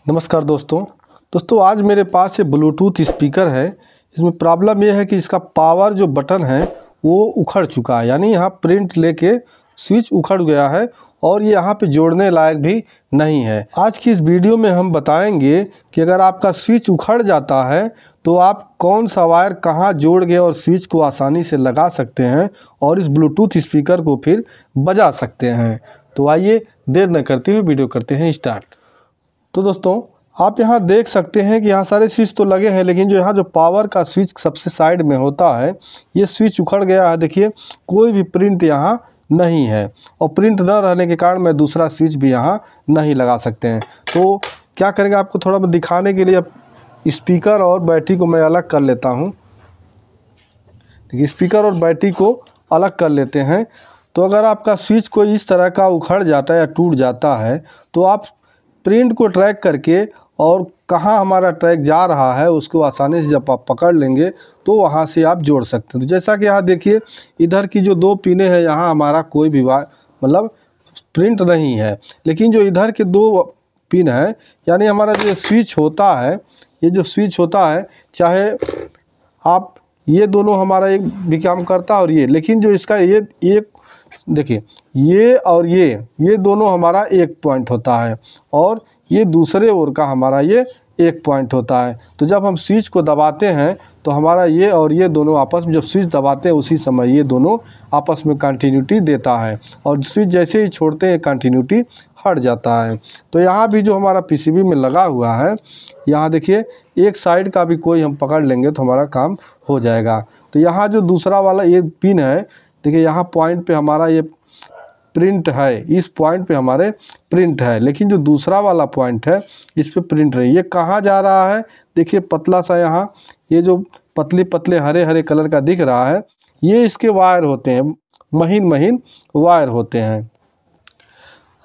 नमस्कार दोस्तों आज मेरे पास ये ब्लूटूथ स्पीकर है। इसमें प्रॉब्लम ये है कि इसका पावर जो बटन है वो उखड़ चुका है, यानी यहाँ प्रिंट लेके स्विच उखड़ गया है और ये यहाँ पे जोड़ने लायक भी नहीं है। आज की इस वीडियो में हम बताएंगे कि अगर आपका स्विच उखड़ जाता है तो आप कौन सा वायर कहाँ जोड़ के और स्विच को आसानी से लगा सकते हैं और इस ब्लूटूथ स्पीकर को फिर बजा सकते हैं। तो आइए देर न करते हुए वीडियो करते हैं स्टार्ट। तो दोस्तों आप यहाँ देख सकते हैं कि यहाँ सारे स्विच तो लगे हैं, लेकिन जो यहाँ जो पावर का स्विच सबसे साइड में होता है ये स्विच उखड़ गया है। देखिए कोई भी प्रिंट यहाँ नहीं है और प्रिंट न रहने के कारण मैं दूसरा स्विच भी यहाँ नहीं लगा सकते हैं। तो क्या करेंगे, आपको थोड़ा दिखाने के लिए अब स्पीकर और बैटरी को मैं अलग कर लेता हूँ। देखिए स्पीकर और बैटरी को अलग कर लेते हैं। तो अगर आपका स्विच कोई इस तरह का उखड़ जाता है या टूट जाता है तो आप प्रिंट को ट्रैक करके और कहाँ हमारा ट्रैक जा रहा है उसको आसानी से जब आप पकड़ लेंगे तो वहाँ से आप जोड़ सकते हैं। तो जैसा कि यहाँ देखिए इधर की जो दो पिने हैं यहाँ हमारा कोई भी मतलब प्रिंट नहीं है, लेकिन जो इधर के दो पिन है यानी हमारा जो स्विच होता है, ये जो स्विच होता है चाहे आप ये दोनों हमारा एक भी काम करता है और ये, लेकिन जो इसका ये एक देखिए ये और ये दोनों हमारा एक पॉइंट होता है और ये दूसरे ओर का हमारा ये एक पॉइंट होता है। तो जब हम स्विच को दबाते हैं तो हमारा ये और ये दोनों आपस में, जब स्विच दबाते हैं उसी समय ये दोनों आपस में कंटिन्यूटी देता है और स्विच जैसे ही छोड़ते हैं कंटिन्यूटी हट जाता है। तो यहाँ भी जो हमारा पीसीबी में लगा हुआ है, यहाँ देखिए एक साइड का भी कोई हम पकड़ लेंगे तो हमारा काम हो जाएगा। तो यहाँ जो दूसरा वाला ये पिन है, देखिए यहाँ पॉइंट पे हमारा ये प्रिंट है, इस पॉइंट पे हमारे प्रिंट है, लेकिन जो दूसरा वाला पॉइंट है इस पे प्रिंट नहीं। ये कहाँ जा रहा है, देखिए पतला सा यहाँ ये जो पतले पतले हरे हरे कलर का दिख रहा है ये इसके वायर होते हैं, महीन महीन वायर होते हैं।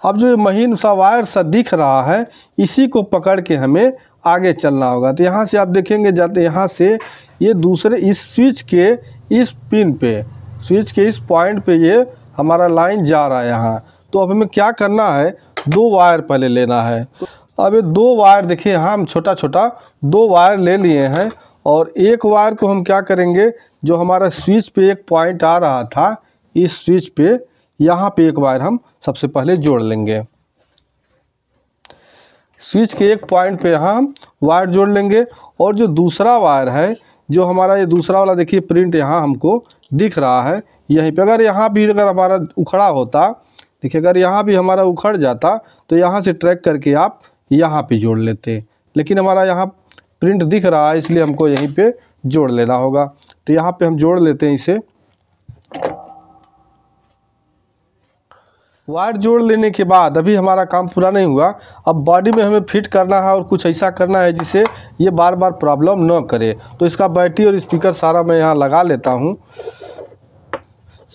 अब जो महीन सा वायर सा दिख रहा है इसी को पकड़ के हमें आगे चलना होगा। तो यहाँ से आप देखेंगे जाते यहाँ से ये दूसरे इस स्विच के इस पिन पे, स्विच के इस पॉइंट पे ये हमारा लाइन जा रहा है यहाँ। तो अब हमें क्या करना है, दो वायर पहले लेना है। तो अब ये दो वायर देखिए यहाँ हम छोटा छोटा दो वायर ले लिए हैं और एक वायर को हम क्या करेंगे, जो हमारा स्विच पे एक पॉइंट आ रहा था इस स्विच पे, यहाँ पे एक वायर हम सबसे पहले जोड़ लेंगे। स्विच के एक पॉइंट पे यहाँ हम वायर जोड़ लेंगे और जो दूसरा वायर है जो हमारा ये दूसरा वाला देखिए प्रिंट यहाँ हमको दिख रहा है यहीं पे, अगर यहाँ भी अगर हमारा उखड़ा होता, देखिए अगर यहाँ भी हमारा उखड़ जाता तो यहाँ से ट्रैक करके आप यहाँ पे जोड़ लेते, लेकिन हमारा यहाँ प्रिंट दिख रहा है इसलिए हमको यहीं पे जोड़ लेना होगा। तो यहाँ पे हम जोड़ लेते हैं इसे। वायर जोड़ लेने के बाद अभी हमारा काम पूरा नहीं हुआ, अब बॉडी में हमें फिट करना है और कुछ ऐसा करना है जिससे ये बार बार प्रॉब्लम न करे। तो इसका बैटरी और स्पीकर सारा मैं यहाँ लगा लेता हूँ।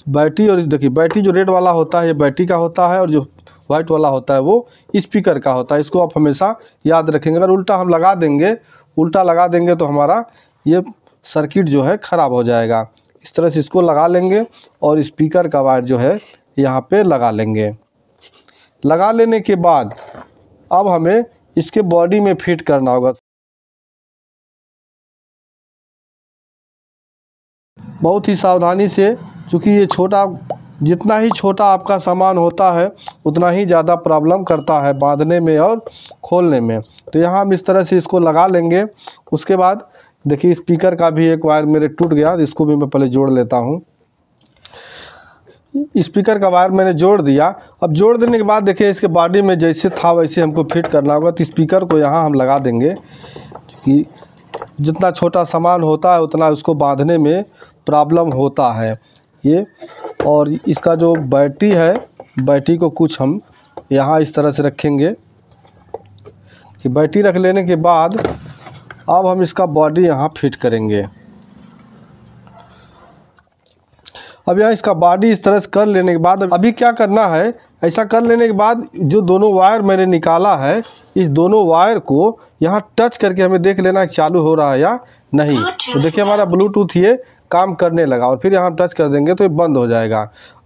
बैटरी और देखिए बैटरी जो रेड वाला होता है ये बैटरी का होता है और जो वाइट वाला होता है वो स्पीकर का होता है। इसको आप हमेशा याद रखेंगे। अगर उल्टा हम लगा देंगे, उल्टा लगा देंगे तो हमारा ये सर्किट जो है ख़राब हो जाएगा। इस तरह से इसको लगा लेंगे और स्पीकर का वायर जो है यहाँ पे लगा लेंगे। लगा लेने के बाद अब हमें इसके बॉडी में फिट करना होगा। बहुत ही सावधानी से, क्योंकि ये छोटा, जितना ही छोटा आपका सामान होता है उतना ही ज़्यादा प्रॉब्लम करता है बांधने में और खोलने में। तो यहाँ हम इस तरह से इसको लगा लेंगे। उसके बाद देखिए स्पीकर का भी एक वायर मेरे टूट गया, इसको भी मैं पहले जोड़ लेता हूँ। स्पीकर का वायर मैंने जोड़ दिया। अब जोड़ देने के बाद देखिए इसके बॉडी में जैसे था वैसे हमको फिट करना होगा। तो स्पीकर को यहाँ हम लगा देंगे कि जितना छोटा सामान होता है उतना उसको बांधने में प्रॉब्लम होता है ये। और इसका जो बैटरी है, बैटरी को कुछ हम यहाँ इस तरह से रखेंगे कि बैटरी रख लेने के बाद अब हम इसका बॉडी यहाँ फिट करेंगे। अब यहाँ इसका बॉडी इस तरह से कर लेने के बाद अभी क्या करना है, ऐसा कर लेने के बाद जो दोनों वायर मैंने निकाला है इस दोनों वायर को यहाँ टच करके हमें देख लेना कि चालू हो रहा है या नहीं। तो देखिए हमारा ब्लूटूथ ये काम करने लगा और फिर यहाँ टच कर देंगे तो ये बंद हो जाएगा।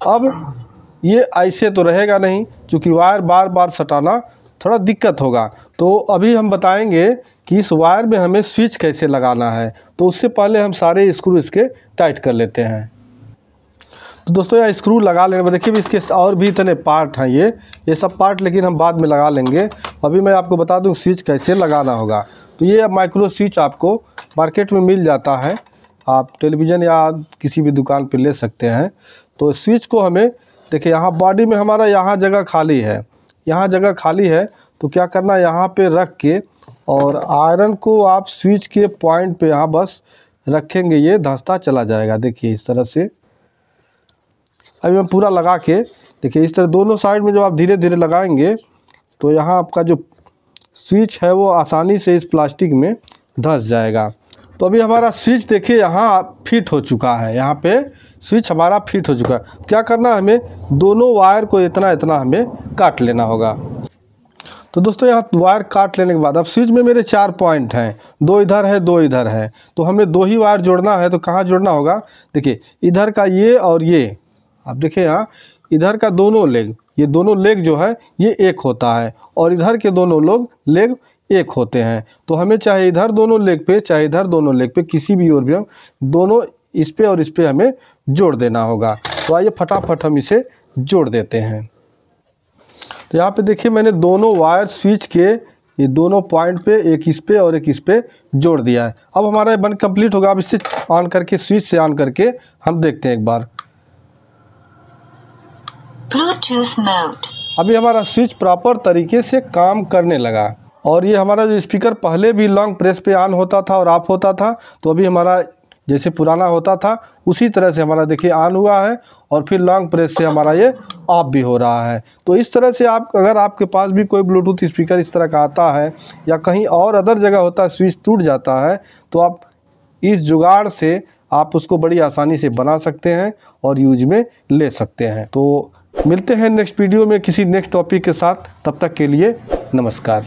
अब ये ऐसे तो रहेगा नहीं, क्योंकि वायर बार बार सटाना थोड़ा दिक्कत होगा। तो अभी हम बताएंगे कि इस वायर में हमें स्विच कैसे लगाना है। तो उससे पहले हम सारे स्क्रू इसके टाइट कर लेते हैं। तो दोस्तों यह स्क्रू लगा लेने, देखिए भी इसके और भी इतने पार्ट हैं, ये सब पार्ट लेकिन हम बाद में लगा लेंगे। अभी मैं आपको बता दूं स्विच कैसे लगाना होगा। तो ये माइक्रो स्विच आपको मार्केट में मिल जाता है, आप टेलीविज़न या किसी भी दुकान पर ले सकते हैं। तो स्विच को हमें देखिए यहाँ बॉडी में हमारा यहाँ जगह खाली है, यहाँ जगह खाली है। तो क्या करना, यहाँ पे रख के और आयरन को आप स्विच के पॉइंट पे यहाँ बस रखेंगे, ये धंसता चला जाएगा। देखिए इस तरह से अभी मैं पूरा लगा के, देखिए इस तरह दोनों साइड में जो आप धीरे धीरे लगाएंगे तो यहाँ आपका जो स्विच है वो आसानी से इस प्लास्टिक में धंस जाएगा। तो अभी हमारा स्विच देखिए यहाँ फिट हो चुका है, यहाँ पे स्विच हमारा फिट हो चुका है। क्या करना है, हमें दोनों वायर को इतना इतना हमें काट लेना होगा। तो दोस्तों यहाँ वायर काट लेने के बाद अब स्विच में मेरे 4 पॉइंट हैं, 2 इधर है 2 इधर है। तो हमें 2 ही वायर जोड़ना है। तो कहाँ जोड़ना होगा, देखिए इधर का ये और ये, आप देखिए यहाँ इधर का दोनों लेग, ये दोनों लेग जो है ये एक होता है और इधर के दोनों लेग एक होते हैं। तो हमें चाहे इधर दोनों लेग पे चाहे इधर दोनों लेग पे किसी भी ओर भी हम दोनों इस पे और इस पे हमें जोड़ देना होगा। तो आइए फटाफट हम इसे जोड़ देते हैं। तो यहाँ पे देखिए मैंने दोनों वायर स्विच के ये दोनों पॉइंट पे, एक इस पे और एक इस पे जोड़ दिया है। अब हमारा ये बन कंप्लीट होगा। अब इसे ऑन करके, स्विच से ऑन करके हम देखते हैं एक बार। Bluetooth mode. अभी हमारा स्विच प्रॉपर तरीके से काम करने लगा और ये हमारा जो स्पीकर पहले भी लॉन्ग प्रेस पे ऑन होता था और ऑफ होता था, तो अभी हमारा जैसे पुराना होता था उसी तरह से हमारा देखिए ऑन हुआ है और फिर लॉन्ग प्रेस से हमारा ये ऑफ भी हो रहा है। तो इस तरह से आप, अगर आपके पास भी कोई ब्लूटूथ स्पीकर इस तरह का आता है या कहीं और अदर जगह होता है स्विच टूट जाता है, तो आप इस जुगाड़ से आप उसको बड़ी आसानी से बना सकते हैं और यूज में ले सकते हैं। तो मिलते हैं नेक्स्ट वीडियो में किसी नेक्स्ट टॉपिक के साथ, तब तक के लिए नमस्कार।